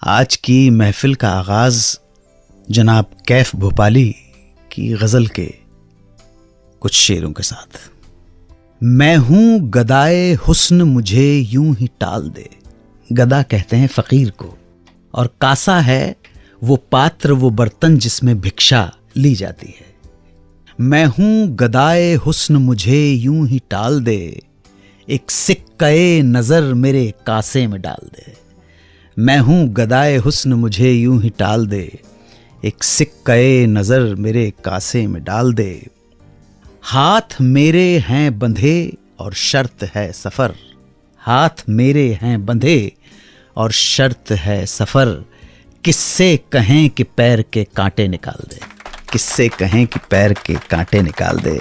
आज की महफिल का आगाज जनाब कैफ भोपाली की गजल के कुछ शेरों के साथ। मैं हूं गदाए हुस्न मुझे यूं ही टाल दे। गदा कहते हैं फकीर को, और कासा है वो पात्र, वो बर्तन जिसमें भिक्षा ली जाती है। मैं हूं गदाए हुस्न मुझे यूं ही टाल दे, एक सिक्के नजर मेरे कासे में डाल दे। मैं हूं गदाए हुस्न मुझे यूं ही टाल दे, एक सिक्के नजर मेरे कासे में डाल दे। हाथ मेरे हैं बंधे और शर्त है सफर, हाथ मेरे हैं बंधे और शर्त है सफर। किससे कहें कि पैर के कांटे निकाल दे, किससे कहें कि पैर के कांटे निकाल दे।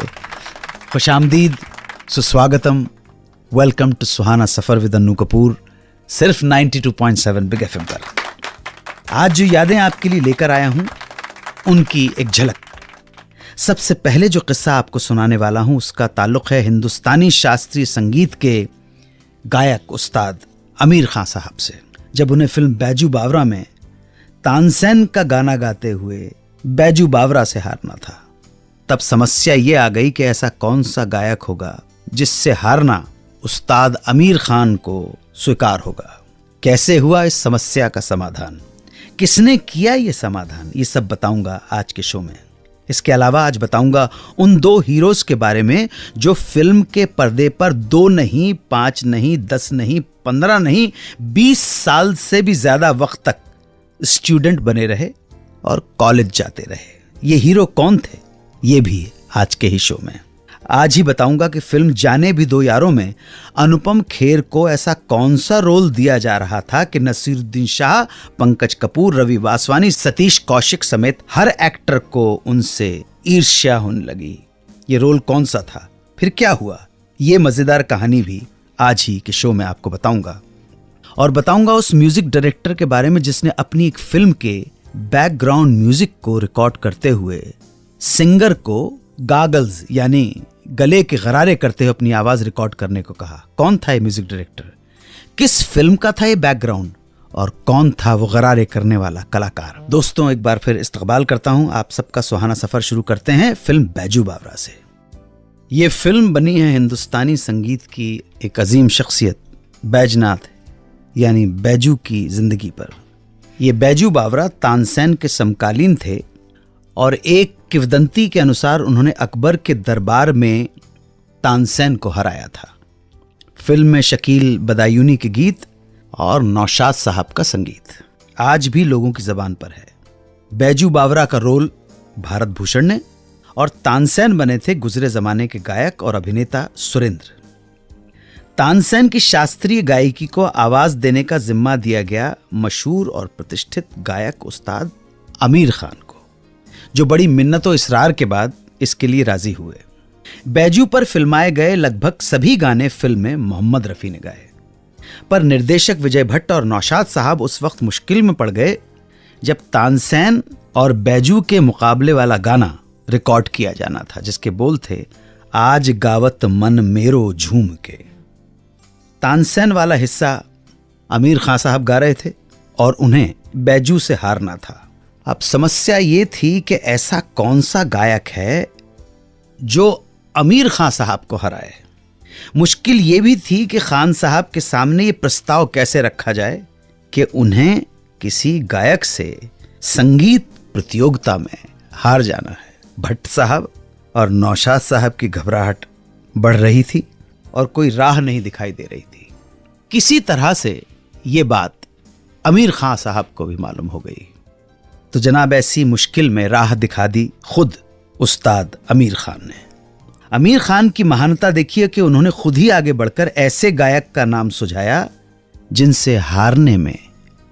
खुशामदीद, सुस्वागतम, welcome to Suhana Safar with Annu Kapoor, सिर्फ 92.7 बिग एफएम पर। आज जो यादें आपके लिए लेकर आया हूं उनकी एक झलक। सबसे पहले जो किस्सा आपको सुनाने वाला हूं उसका ताल्लुक है हिंदुस्तानी शास्त्रीय संगीत के गायक उस्ताद आमिर खान साहब से। जब उन्हें फिल्म बैजू बावरा में तानसेन का गाना गाते हुए बैजू बावरा से हारना था, तब समस्या ये आ गई कि ऐसा कौन सा गायक होगा जिससे हारना उस्ताद आमिर खान को स्वीकार होगा। कैसे हुआ इस समस्या का समाधान, किसने किया ये समाधान, ये सब बताऊंगा आज के शो में। इसके अलावा आज बताऊंगा उन दो हीरोज के बारे में जो फिल्म के पर्दे पर 2 नहीं, 5 नहीं, 10 नहीं, 15 नहीं, 20 साल से भी ज्यादा वक्त तक स्टूडेंट बने रहे और कॉलेज जाते रहे। ये हीरो कौन थे, ये भी आज के ही शो में। आज ही बताऊंगा कि फिल्म जाने भी दो यारों में अनुपम खेर को ऐसा कौन सा रोल दिया जा रहा था कि नसीरुद्दीन शाह, पंकज कपूर, रवि वासवानी, सतीश कौशिक समेत हर एक्टर को उनसे ईर्ष्या होने लगी। ये रोल कौन सा था, फिर क्या हुआ, ये मजेदार कहानी भी आज ही के शो में आपको बताऊंगा। और बताऊंगा उस म्यूजिक डायरेक्टर के बारे में जिसने अपनी एक फिल्म के बैकग्राउंड म्यूजिक को रिकॉर्ड करते हुए सिंगर को गागल्स यानी गले के गरारे करते हुए अपनी आवाज रिकॉर्ड करने को कहा। कौन था ये म्यूजिक डायरेक्टर, किस फिल्म का था ये बैकग्राउंड, और कौन था वो गरारे करने वाला कलाकार। दोस्तों, एक बार फिर इस्तकबाल करता हूं आप सबका। सुहाना सफर शुरू करते हैं फिल्म बैजू बावरा से। ये फिल्म बनी है हिंदुस्तानी संगीत की एक अजीम शख्सियत बैजनाथ यानी बैजू की जिंदगी पर। ये बैजू बावरा तानसेन के समकालीन थे और एक किवदंती के अनुसार उन्होंने अकबर के दरबार में तानसेन को हराया था। फिल्म में शकील बदायूनी के गीत और नौशाद साहब का संगीत आज भी लोगों की जबान पर है। बैजू बावरा का रोल भारत भूषण ने और तानसेन बने थे गुजरे जमाने के गायक और अभिनेता सुरेंद्र। तानसेन की शास्त्रीय गायकी को आवाज देने का जिम्मा दिया गया मशहूर और प्रतिष्ठित गायक उस्ताद आमिर खान को, जो बड़ी मिन्नत और इसरार के बाद इसके लिए राजी हुए। बैजू पर फिल्माए गए लगभग सभी गाने फिल्म में मोहम्मद रफी ने गाए, पर निर्देशक विजय भट्ट और नौशाद साहब उस वक्त मुश्किल में पड़ गए जब तानसेन और बैजू के मुकाबले वाला गाना रिकॉर्ड किया जाना था, जिसके बोल थे आज गावत मन मेरो झूम के। तानसेन वाला हिस्सा आमिर खान साहब गा रहे थे और उन्हें बैजू से हारना था। अब समस्या ये थी कि ऐसा कौन सा गायक है जो आमिर खान साहब को हराए। मुश्किल ये भी थी कि खान साहब के सामने ये प्रस्ताव कैसे रखा जाए कि उन्हें किसी गायक से संगीत प्रतियोगिता में हार जाना है। भट्ट साहब और नौशाद साहब की घबराहट बढ़ रही थी और कोई राह नहीं दिखाई दे रही थी। किसी तरह से ये बात आमिर खान साहब को भी मालूम हो गई, तो जनाब ऐसी मुश्किल में राह दिखा दी खुद उस्ताद आमिर खान ने। आमिर खान की महानता देखिए कि उन्होंने खुद ही आगे बढ़कर ऐसे गायक का नाम सुझाया जिनसे हारने में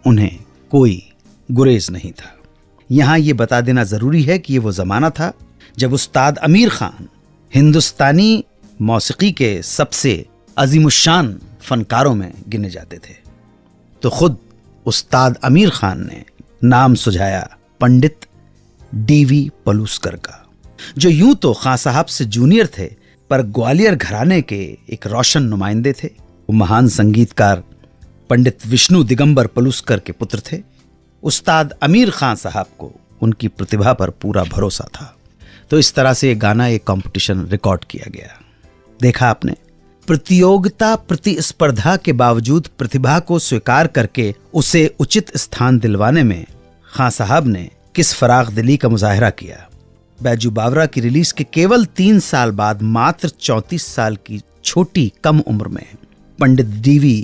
उन्हें कोई गुरेज नहीं था। यहां यह बता देना जरूरी है कि यह वो जमाना था जब उस्ताद आमिर खान हिंदुस्तानी मौसीकी के सबसे अजीमुशान फनकारों में गिने जाते थे। तो खुद उस्ताद आमिर खान ने नाम सुझाया पंडित डीवी पलूस्कर का, जो यूं तो खान साहब से जूनियर थे पर ग्वालियर घराने के एक रोशन नुमाइंदे थे। वो महान संगीतकार पंडित विष्णु दिगंबर पलुस्कर के पुत्र थे। उस्ताद अमीर खान साहब को उनकी प्रतिभा पर पूरा भरोसा था। तो इस तरह से ये गाना, एक कंपटीशन रिकॉर्ड किया गया। देखा आपने, प्रतियोगिता प्रतिस्पर्धा के बावजूद प्रतिभा को स्वीकार करके उसे उचित स्थान दिलवाने में खान साहब ने किस फराग दिली का मुजाहरा किया। बैजू बावरा की रिलीज के केवल 3 साल बाद मात्र 34 साल की छोटी कम उम्र में पंडित डीवी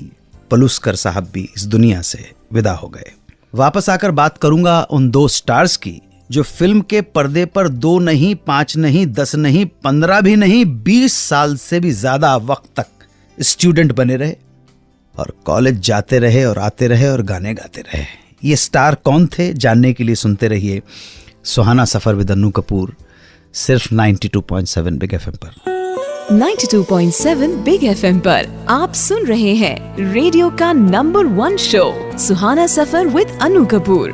पलुस्कर साहब भी इस दुनिया से विदा हो गए। वापस आकर बात करूंगा उन 2 स्टार्स की जो फिल्म के पर्दे पर 2 नहीं, 5 नहीं, 10 नहीं, 15 भी नहीं, 20 साल से भी ज्यादा वक्त तक स्टूडेंट बने रहे और कॉलेज जाते रहे और आते रहे और गाने गाते रहे। ये स्टार कौन थे, जानने के लिए सुनते रहिए सुहाना सफर विद अन्नू कपूर, सिर्फ 92.7 बिग एफएम पर। 92.7 बिग एफएम पर आप सुन रहे हैं रेडियो का number 1 show Suhana Safar with Annu Kapoor.